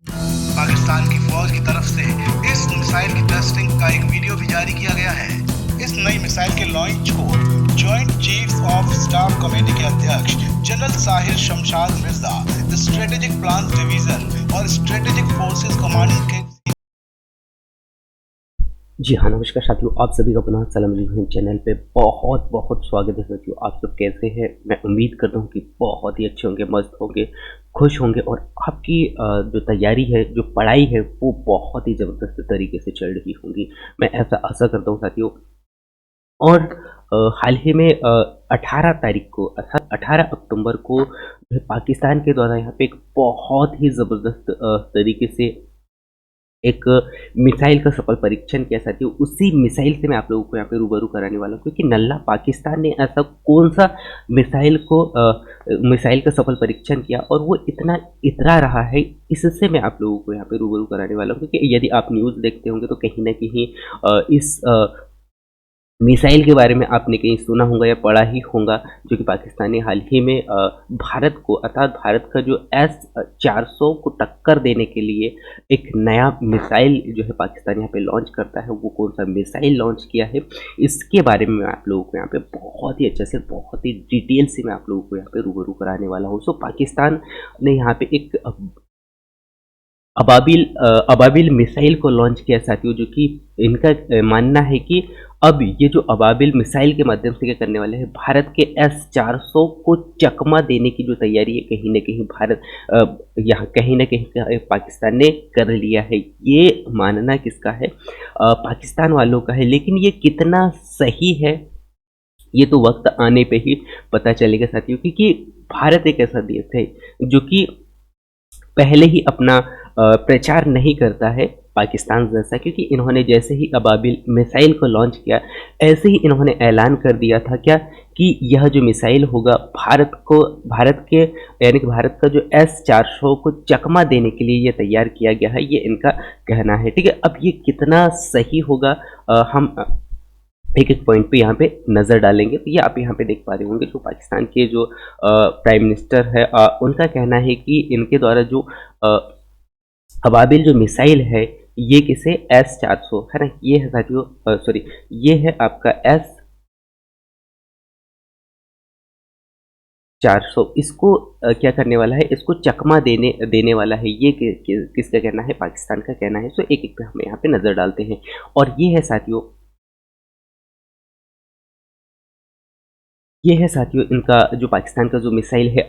पाकिस्तान की फौज की तरफ से इस मिसाइल की टेस्टिंग का एक वीडियो भी जारी किया गया है। इस नई मिसाइल के लॉन्च को joint chiefs of staff committee के अध्यक्ष general Sahir Shamshad Mirza, strategic plan division और स्ट्रेटेजिक फोर्सेस कमांडिंग के जी हाँ, नमस्कार साथियों, आप सभी का पुनः सलाम अलैकुम चैनल पे बहुत बहुत स्वागत है साथियों। आप सब कैसे हैं? मैं उम्मीद करता हूँ कि बहुत ही अच्छे होंगे, मस्त होंगे, खुश होंगे और आपकी जो तैयारी है, जो पढ़ाई है, वो बहुत ही ज़बरदस्त तरीके से चल रही होंगी। मैं ऐसा आशा करता हूँ साथियों। और हाल ही में 18 तारीख को अर्थात 18 अक्टूबर को जो है पाकिस्तान के द्वारा यहाँ पे एक बहुत ही ज़बरदस्त तरीके से एक मिसाइल का सफल परीक्षण किया साथियों। उसी मिसाइल से मैं आप लोगों को यहाँ पे रूबरू कराने वाला हूँ, क्योंकि नल्ला पाकिस्तान ने ऐसा कौन सा मिसाइल का सफल परीक्षण किया और वो इतना इतरा रहा है, इससे मैं आप लोगों को यहाँ पे रूबरू कराने वाला हूँ। क्योंकि यदि आप न्यूज़ देखते होंगे तो कहीं ना कहीं इस मिसाइल के बारे में आपने कहीं सुना होगा या पढ़ा ही होगा, जो कि पाकिस्तान ने हाल ही में भारत को अर्थात भारत का जो S-400 को टक्कर देने के लिए एक नया मिसाइल जो है पाकिस्तान यहाँ पे लॉन्च करता है। वो कौन सा मिसाइल लॉन्च किया है, इसके बारे में मैं आप लोगों को यहाँ पे बहुत ही अच्छे से, बहुत ही डिटेल से मैं आप लोगों को यहाँ पे रूबरू कराने वाला हूँ। सो पाकिस्तान ने यहाँ पे एक अबाबिल मिसाइल को लॉन्च किया साथियों, जो कि इनका मानना है कि अब ये जो अबाबिल मिसाइल के माध्यम से क्या करने वाले हैं, भारत के S-400 को चकमा देने की जो तैयारी है, कहीं ना कहीं भारत यहाँ कहीं ना कहीं पाकिस्तान ने कर लिया है। ये मानना किसका है? पाकिस्तान वालों का है। लेकिन ये कितना सही है, ये तो वक्त आने पे ही पता चलेगा साथियों। क्योंकि भारत एक ऐसा देश है जो कि पहले ही अपना प्रचार नहीं करता है पाकिस्तान जैसा। क्योंकि इन्होंने जैसे ही अबाबिल मिसाइल को लॉन्च किया, ऐसे ही इन्होंने ऐलान कर दिया था क्या कि यह जो मिसाइल होगा भारत के यानी कि भारत का जो S-400 को चकमा देने के लिए ये तैयार किया गया है, ये इनका कहना है। ठीक है, अब ये कितना सही होगा, हम एक एक पॉइंट पे यहाँ पे नज़र डालेंगे। तो ये आप यहाँ पे देख पा रहे होंगे, जो पाकिस्तान के जो प्राइम मिनिस्टर है, उनका कहना है कि इनके द्वारा जो अबाबिल जो मिसाइल है, ये किसे S-400 है ना, ये है साथियों, सॉरी, ये है आपका S-400। इसको क्या करने वाला है, इसको चकमा देने देने वाला है। ये किसका कहना है? पाकिस्तान का कहना है। सो एक एक पे हम यहाँ पे नज़र डालते हैं। और ये है साथियों इनका जो पाकिस्तान का जो मिसाइल है,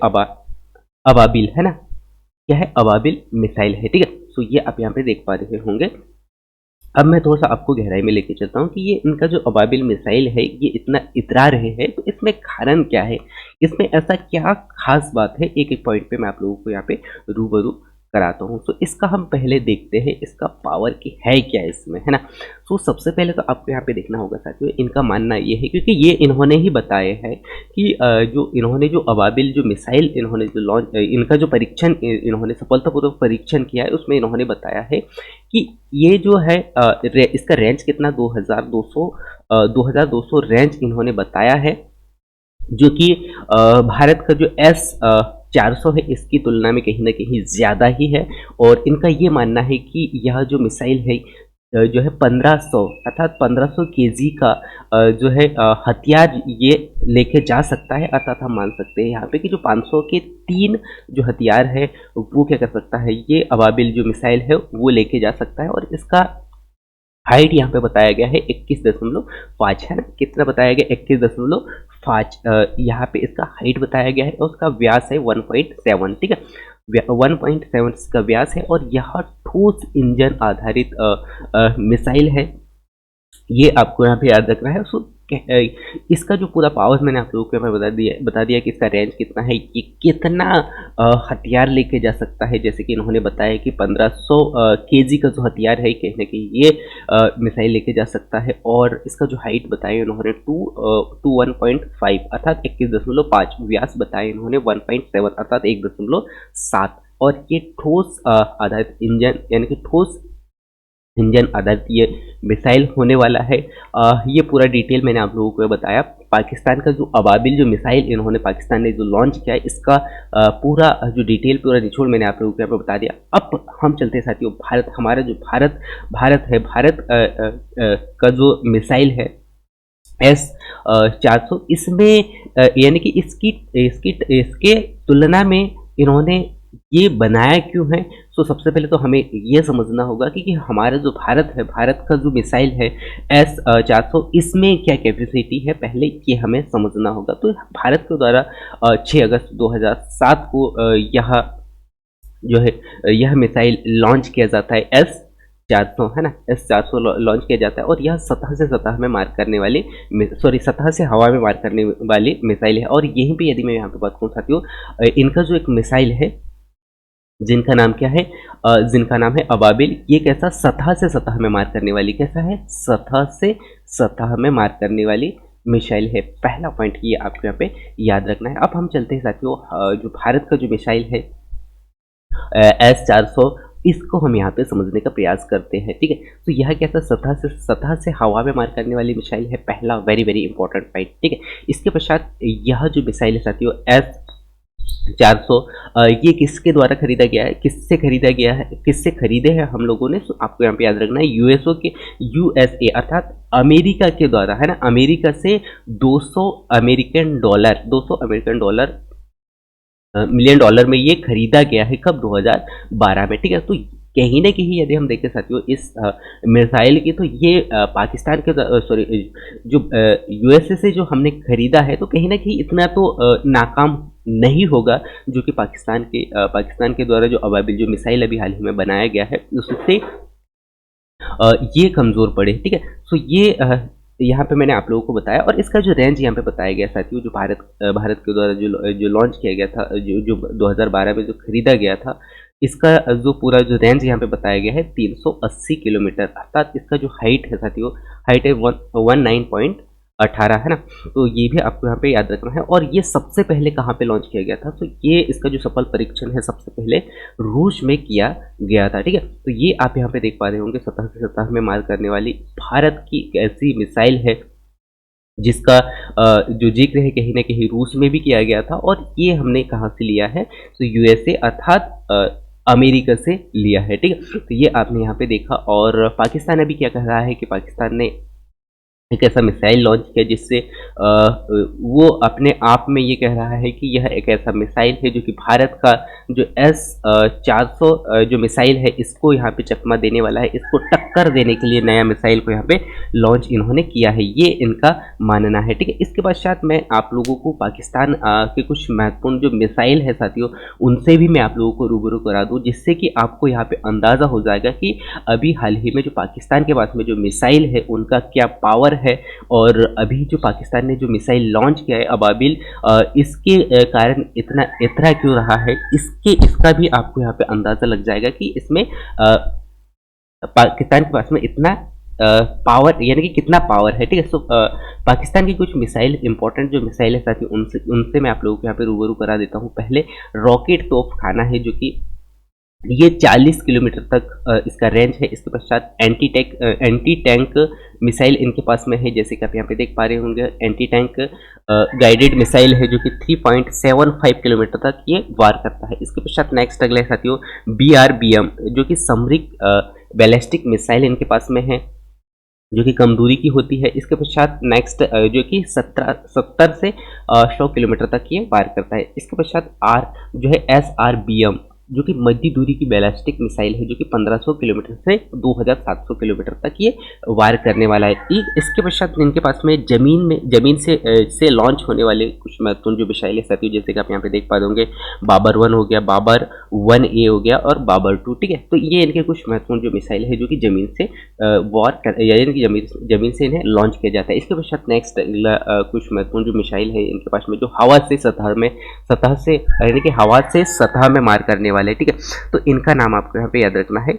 अबाबिल है ना, क्या है? अबाबिल मिसाइल है। ठीक है, सो ये आप यहाँ पे देख पा रहे होंगे। अब मैं थोड़ा सा आपको गहराई में लेके चलता हूँ कि ये इनका जो अबाबिल मिसाइल है, ये इतना इतरा रहे हैं, तो इसमें कारण क्या है, इसमें ऐसा क्या खास बात है, एक एक पॉइंट पे मैं आप लोगों को यहाँ पे रूबरू कराता हूँ। तो इसका हम पहले देखते हैं, इसका पावर की है क्या इसमें, है ना। तो सबसे पहले तो आपको यहाँ पे देखना होगा साथियों, इनका मानना ये है, क्योंकि ये इन्होंने ही बताए हैं कि जो इन्होंने जो अबाबिल जो मिसाइल इन्होंने जो लॉन्च, इनका जो परीक्षण इन्होंने सफलतापूर्वक परीक्षण किया है, उसमें इन्होंने बताया है कि ये जो है इसका रेंज कितना 2200 रेंज इन्होंने बताया है, जो कि भारत का जो S-400 है, इसकी तुलना में कहीं ना कहीं ज़्यादा ही है। और इनका ये मानना है कि यह जो मिसाइल है जो है 1500 अर्थात 1500 केजी का जो है हथियार ये लेके जा सकता है। अर्थात हम मान सकते हैं यहाँ पे कि जो 500 के 3 जो हथियार है, वो क्या कर सकता है, ये अबाबिल जो मिसाइल है वो लेके जा सकता है। और इसका हाइट यहाँ पे बताया गया है 21.5 है ना, कितना बताया गया? 21.5 यहाँ पे इसका हाइट बताया गया है। और उसका व्यास है 1.7। ठीक है, 1.7 इसका व्यास है। और यह ठोस इंजन आधारित मिसाइल है, ये आपको यहाँ पे याद रखना है। इसका जो पूरा पावर मैंने आप लोगों को यहाँ पे बता दिया कि इसका रेंज कितना है, कि कितना हथियार लेके जा सकता है। जैसे कि इन्होंने बताया कि 1500 केजी का जो हथियार है, कहने की ये मिसाइल लेके जा सकता है। और इसका जो हाइट बताया इन्होंने 1.5 अर्थात 21.5, व्यास बताया इन्होंने 1.7 अर्थात 1.7। और ये ठोस आधारित इंजन यानी कि ठोस इंजन आधारित ये मिसाइल होने वाला है। ये पूरा डिटेल मैंने आप लोगों को बताया। पाकिस्तान का जो अबाबिल जो मिसाइल इन्होंने पाकिस्तान ने जो लॉन्च किया है, इसका पूरा जो डिटेल पूरा निचोड़ मैंने आप लोगों को यहाँ पे बता दिया। अब हम चलते हैं साथियों भारत, हमारा जो भारत है, भारत का जो मिसाइल है S-400, इसमें यानी कि इसके तुलना में इन्होंने ये बनाया क्यों है। तो सबसे पहले तो हमें ये समझना होगा कि हमारा जो भारत है, भारत का जो मिसाइल है S-400, इसमें क्या कैपेसिटी है, पहले ये हमें समझना होगा। तो भारत के द्वारा 6 अगस्त 2007 को यह मिसाइल लॉन्च किया जाता है। S-400 है ना, S-400 लॉन्च किया जाता है और यह सतह से हवा में मार करने वाली मिसाइल है। और यहीं पे यदि मैं यहाँ पे बात करूँ साथियों, इनका जो एक मिसाइल है जिनका नाम क्या है, जिनका नाम है अबाबिल, ये कैसा सतह से सतह में मार करने वाली, कैसा है, सतह से सतह में मार करने वाली मिसाइल है। पहला पॉइंट ये आपको यहाँ पे याद रखना है। अब हम चलते हैं साथियों, जो भारत का जो मिसाइल है S-400, इसको हम यहाँ पे समझने का प्रयास करते हैं। ठीक है, तो यह कैसा सतह से हवा में मार करने वाली मिसाइल है, पहला वेरी वेरी इंपॉर्टेंट पॉइंट। ठीक है, इसके पश्चात यह जो मिसाइल है साथियों S-400, ये किसके द्वारा खरीदा गया है, किससे खरीदे हैं हम लोगों ने, तो आपको यहाँ पे याद रखना है USA अर्थात अमेरिका के द्वारा, है ना, अमेरिका से 200 अमेरिकन डॉलर मिलियन डॉलर में ये खरीदा गया है। कब, 2012 में। ठीक है, तो कहीं ना कहीं यदि हम देखें साथियों इस मिसाइल की, तो ये पाकिस्तान के जो USA से जो हमने खरीदा है, तो कहीं ना कहीं इतना तो नाकाम नहीं होगा, जो कि पाकिस्तान के द्वारा जो अबाबिल जो मिसाइल अभी हाल ही में बनाया गया है, उससे ये कमज़ोर पड़े। ठीक है, तो ये यहाँ पे मैंने आप लोगों को बताया। और इसका जो रेंज यहाँ पे बताया गया साथियों, जो भारत के द्वारा जो लॉन्च किया गया था, जो 2012 में जो खरीदा गया था, इसका जो पूरा जो रेंज यहाँ पे बताया गया है 380 किलोमीटर, अर्थात इसका जो हाइट है साथियों, हाइट है 19.18, है ना। तो ये भी आपको यहाँ पे याद रखना है। और ये सबसे पहले कहाँ पे लॉन्च किया गया था, तो ये इसका जो सफल परीक्षण है सबसे पहले रूस में किया गया था। ठीक है, तो ये आप यहाँ पे देख पा रहे होंगे, सतह से सतह में मार करने वाली भारत की एक ऐसी मिसाइल है जिसका जो जिक्र है कहीं ना कहीं रूस में भी किया गया था। और ये हमने कहाँ से लिया है, तो USA अर्थात अमेरिका से लिया है। ठीक है, तो ये आपने यहाँ पे देखा। और पाकिस्तान अभी क्या कह रहा है कि पाकिस्तान ने एक ऐसा मिसाइल लॉन्च किया जिससे वो अपने आप में ये कह रहा है कि यह एक ऐसा मिसाइल है जो कि भारत का जो S-400 जो मिसाइल है, इसको यहाँ पे चकमा देने वाला है, इसको टक्कर देने के लिए नया मिसाइल को यहाँ पे लॉन्च इन्होंने किया है, ये इनका मानना है। ठीक है, इसके पश्चात मैं आप लोगों को पाकिस्तान के कुछ महत्वपूर्ण जो मिसाइल है साथियों, उनसे भी मैं आप लोगों को रूबरू करा दूँ, जिससे कि आपको यहाँ पे अंदाज़ा हो जाएगा कि अभी हाल ही में जो पाकिस्तान के पास में जो मिसाइल है उनका क्या पावर है। और अभी जो पाकिस्तान ने जो मिसाइल लॉन्च किया है अबाबिल, इसके कारण इतना क्यों रहा है, इसका भी आपको यहाँ पे अंदाज़ा लग जाएगा कि इसमें पाकिस्तान के पास में इतना पावर, यानी कि कितना पावर है। ठीक है, सो पाकिस्तान की कुछ मिसाइल, इंपॉर्टेंट जो मिसाइल है साथी, उनसे मैं आप लोगों को यहाँ पे रूबरू करा देता हूँ। पहले रॉकेट तोपखाना है, जो कि ये 40 किलोमीटर तक इसका रेंज है। इसके पश्चात एंटी टैंक मिसाइल इनके पास में है, जैसे कि आप यहाँ पे देख पा रहे होंगे, एंटी टैंक गाइडेड मिसाइल है जो कि 3.75 किलोमीटर तक ये वार करता है। इसके पश्चात नेक्स्ट अगला है साथियों BRBM, जो कि सामरिक बैलिस्टिक मिसाइल इनके पास में है, जो कि कम दूरी की होती है। इसके पश्चात नेक्स्ट जो कि 70 से 100 किलोमीटर तक ये वार करता है। इसके पश्चात जो है SRBM, जो कि मध्य दूरी की बैलिस्टिक मिसाइल है, जो कि 1500 किलोमीटर से 2700 किलोमीटर तक ये वार करने वाला है। इसके पश्चात इनके पास में जमीन से लॉन्च होने वाले कुछ महत्वपूर्ण जो मिसाइल है साथियों, जैसे कि आप यहाँ पे देख पा दोगे, बाबर 1 हो गया, बाबर 1A हो गया और बाबर 2। ठीक है, तो ये इनके कुछ महत्वपूर्ण जो मिसाइल है जो कि जमीन से यानी कि जमीन से इन्हें लॉन्च किया जाता है। इसके पश्चात नेक्स्ट कुछ महत्वपूर्ण जो मिसाइल है इनके पास में, जो हवा से सतह से यानी कि हवा से सतह में मार करने वाले। ठीक है, तो इनका नाम आपको यहाँ पे याद रखना है।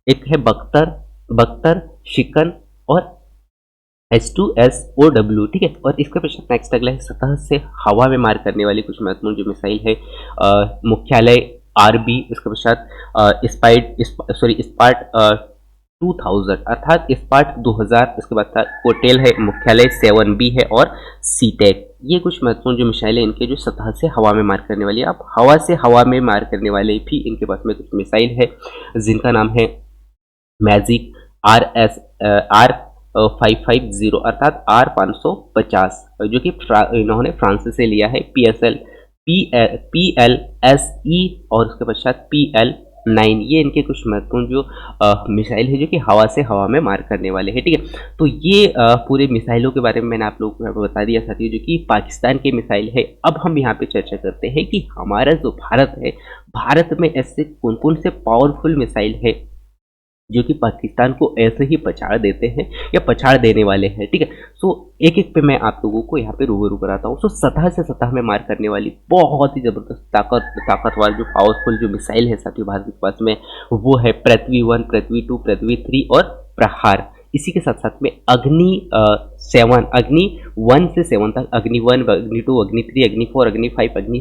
एक है बख्तर, शिकन और H2SOW। ठीक है, और इसके पश्चात नेक्स्ट अगला है सतह से हवा में मार करने वाली कुछ महत्वपूर्ण जो मिसाइल है, मुख्यालय RB। इसके पश्चात 2000 अर्थात स्पार्ट 2000, इसके बाद कोटेल है, मुख्यालय 7B है और सीटेक। ये कुछ महत्वपूर्ण जो मिसाइलें इनके जो सतह से हवा में मार करने वाली है। अब हवा से हवा में मार करने वाले भी इनके पास में कुछ मिसाइल है जिनका नाम है मैजिक R550 अर्थात R550, जो कि इन्होंने फ्रांस से लिया है। PLSE और उसके पश्चात PL9, ये इनके कुछ महत्वपूर्ण जो मिसाइल है जो कि हवा से हवा में मार करने वाले हैं। ठीक है, तो ये पूरे मिसाइलों के बारे में मैंने आप लोगों को बता दिया साथियों, जो कि पाकिस्तान के मिसाइल है। अब हम यहाँ पे चर्चा करते हैं कि हमारा जो भारत है, भारत में ऐसे कौन कौन से पावरफुल मिसाइल है जो कि पाकिस्तान को ऐसे ही पछाड़ देते हैं या पछाड़ देने वाले हैं। ठीक है, सो एक एक पे मैं आप लोगों को यहाँ पे रूबरू कराता हूँ। सो सतह से सतह में मार करने वाली बहुत ही ज़बरदस्त ताकतवर जो पावरफुल जो मिसाइल है साथियों भारत के पास में, वो है पृथ्वी 1, पृथ्वी 2, पृथ्वी 3 और प्रहार। इसी के साथ साथ में अग्नि 7, अग्नि 1 से 7 तक, अग्नि 1, अग्नि 2, अग्नि 3, अग्नि 4, अग्नि 5, अग्नि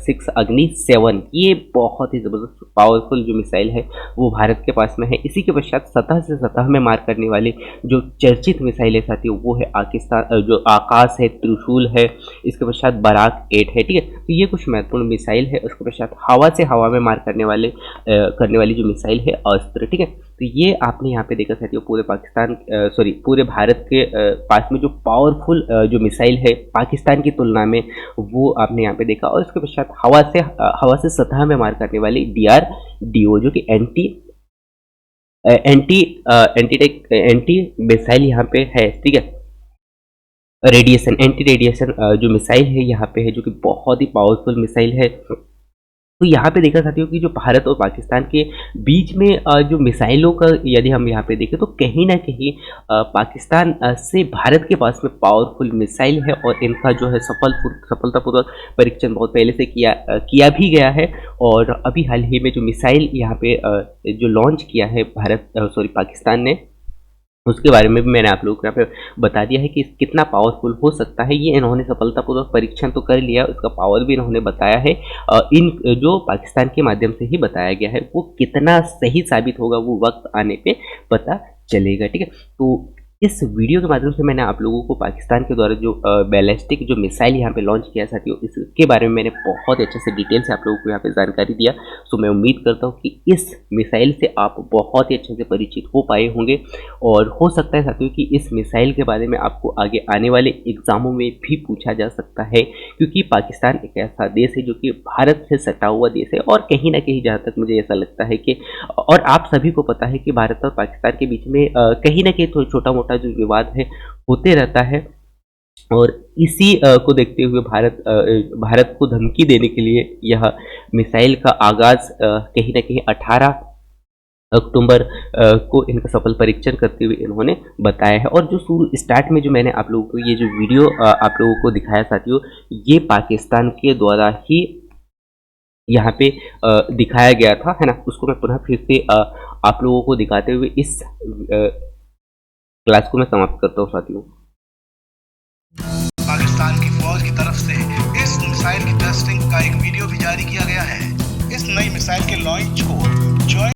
6, अग्नि 7, ये बहुत ही ज़बरदस्त पावरफुल जो मिसाइल है वो भारत के पास में है। इसी के पश्चात सतह से सतह में मार करने वाले जो चर्चित मिसाइल है साथियों, वो है जो आकाश है, त्रिशूल है, इसके पश्चात बराक 8 है। ठीक है, तो ये कुछ महत्वपूर्ण मिसाइल है। उसके पश्चात हवा से हवा में मार करने वाली जो मिसाइल है अस्त्र। ठीक है, तो ये आपने यहाँ पे देखा साथियों पूरे पूरे भारत के पास में जो पावरफुल जो मिसाइल है पाकिस्तान की तुलना में, वो आपने यहाँ पे देखा। और इसके पश्चात हवा से सतह में मार करने वाली DRDO, जो कि एंटी मिसाइल यहाँ पे है। ठीक है, एंटी रेडिएशन जो मिसाइल है यहाँ पे है, जो कि बहुत ही पावरफुल मिसाइल है। तो यहाँ पे देखा साथियों कि जो भारत और पाकिस्तान के बीच में जो मिसाइलों का यदि हम यहाँ पे देखें तो कहीं ना कहीं पाकिस्तान से भारत के पास में पावरफुल मिसाइल है और इनका जो है सफलतापूर्वक परीक्षण बहुत पहले से किया भी गया है। और अभी हाल ही में जो मिसाइल यहाँ पे जो लॉन्च किया है पाकिस्तान ने, उसके बारे में भी मैंने आप लोगों को यहाँ पे बता दिया है कि कितना पावरफुल हो सकता है। ये इन्होंने सफलतापूर्वक परीक्षण तो कर लिया, उसका पावर भी इन्होंने बताया है। इन जो पाकिस्तान के माध्यम से ही बताया गया है, वो कितना सही साबित होगा वो वक्त आने पे पता चलेगा। ठीक है, तो इस वीडियो के माध्यम से मैंने आप लोगों को पाकिस्तान के द्वारा जो बैलिस्टिक जो मिसाइल यहाँ पे लॉन्च किया साथियों, इसके बारे में मैंने बहुत अच्छे से डिटेल से आप लोगों को यहाँ पे जानकारी दिया। सो मैं उम्मीद करता हूँ कि इस मिसाइल से आप बहुत ही अच्छे से परिचित हो पाए होंगे। और हो सकता है साथियों कि इस मिसाइल के बारे में आपको आगे आने वाले एग्जामों में भी पूछा जा सकता है, क्योंकि पाकिस्तान एक ऐसा देश है जो कि भारत से सटा हुआ देश है। और कहीं ना कहीं जहाँ तक मुझे ऐसा लगता है कि, और आप सभी को पता है कि भारत और पाकिस्तान के बीच में कहीं ना कहीं छोटा मोटा जो विवाद है होते रहता है। और इसी को देखते हुए भारत को धमकी देने के लिए यह मिसाइल का आगाज कहीं ना कहीं 18 अक्टूबर को इनका सफल परीक्षण करते हुए इन्होंने बताया है। और जो शुरू स्टार्ट में जो मैंने आप लोगों को ये जो वीडियो आप लोगों को दिखाया साथियों, ये पाकिस्तान के द्वारा ही यहाँ पे दिखाया गया था, है ना। उसको मैं पुनः फिर से आप लोगों को दिखाते हुए इस क्लास को मैं समाप्त करता हूँ साथियों। पाकिस्तान की फौज की तरफ से इस मिसाइल की टेस्टिंग का एक वीडियो भी जारी किया गया है। इस नई मिसाइल के लॉन्च को